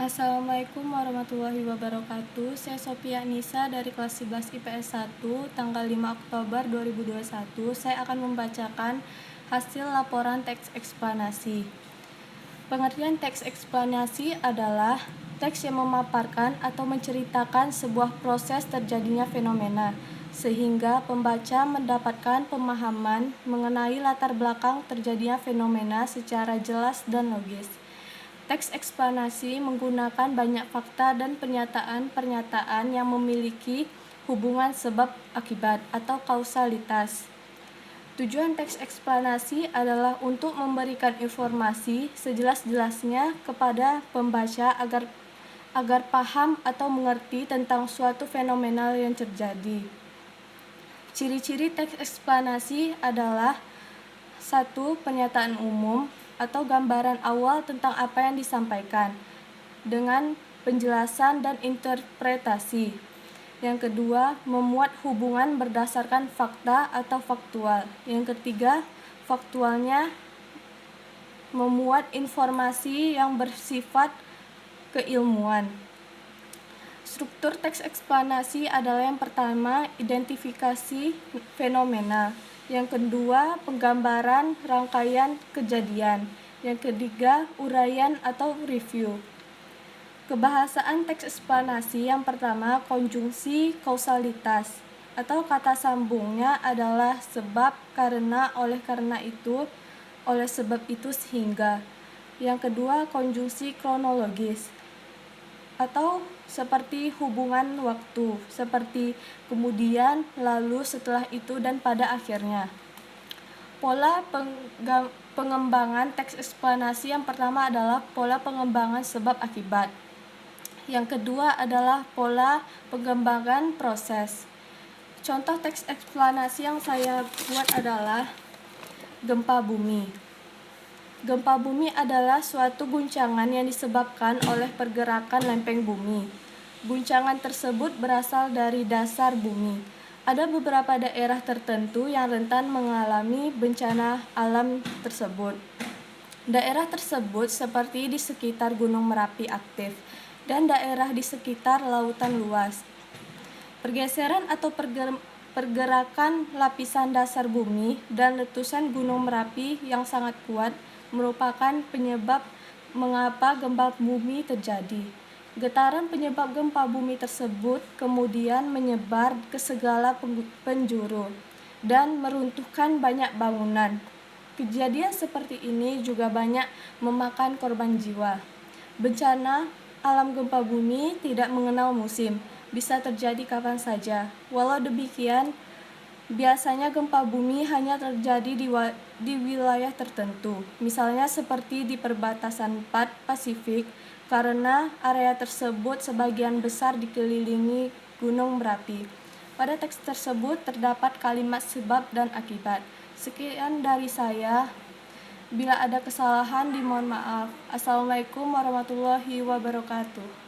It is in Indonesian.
Assalamualaikum warahmatullahi wabarakatuh. Saya Sophia Nisa dari kelas 11 IPS 1, tanggal 5 Oktober 2021. Saya akan membacakan hasil laporan teks eksplanasi. Pengertian teks eksplanasi adalah teks yang memaparkan atau menceritakan sebuah proses terjadinya fenomena, sehingga pembaca mendapatkan pemahaman mengenai latar belakang terjadinya fenomena secara jelas dan logis. Teks eksplanasi menggunakan banyak fakta dan pernyataan-pernyataan yang memiliki hubungan sebab akibat atau kausalitas. Tujuan teks eksplanasi adalah untuk memberikan informasi sejelas-jelasnya kepada pembaca agar paham atau mengerti tentang suatu fenomena yang terjadi. Ciri-ciri teks eksplanasi adalah 1. Pernyataan umum atau gambaran awal tentang apa yang disampaikan dengan penjelasan dan interpretasi. Yang kedua, memuat hubungan berdasarkan fakta atau faktual. Yang ketiga, faktualnya memuat informasi yang bersifat keilmuan. Struktur teks eksplanasi adalah yang pertama, identifikasi fenomena. Yang kedua, penggambaran rangkaian kejadian. Yang ketiga, uraian atau review. Kebahasaan teks eksplanasi yang pertama, konjungsi kausalitas atau kata sambungnya adalah sebab, karena, oleh karena itu, oleh sebab itu, sehingga. Yang kedua, konjungsi kronologis atau seperti hubungan waktu, seperti kemudian, lalu, setelah itu, dan pada akhirnya. Pola pengembangan teks eksplanasi yang pertama adalah pola pengembangan sebab akibat. Yang kedua adalah pola pengembangan proses. Contoh teks eksplanasi yang saya buat adalah gempa bumi. Gempa bumi adalah suatu guncangan yang disebabkan oleh pergerakan lempeng bumi. Guncangan tersebut berasal dari dasar bumi. Ada beberapa daerah tertentu yang rentan mengalami bencana alam tersebut. Daerah tersebut seperti di sekitar Gunung Merapi aktif dan daerah di sekitar lautan luas. Pergeseran atau pergerakan lapisan dasar bumi dan letusan Gunung Merapi yang sangat kuat merupakan penyebab mengapa gempa bumi terjadi. Getaran penyebab gempa bumi tersebut kemudian menyebar ke segala penjuru dan meruntuhkan banyak bangunan. Kejadian seperti ini juga banyak memakan korban jiwa. Bencana alam gempa bumi tidak mengenal musim, bisa terjadi kapan saja. Walau demikian, biasanya gempa bumi hanya terjadi di wilayah tertentu, misalnya seperti di perbatasan Pasifik, karena area tersebut sebagian besar dikelilingi Gunung Merapi. Pada teks tersebut terdapat kalimat sebab dan akibat. Sekian dari saya. Bila ada kesalahan, dimohon maaf. Assalamualaikum warahmatullahi wabarakatuh.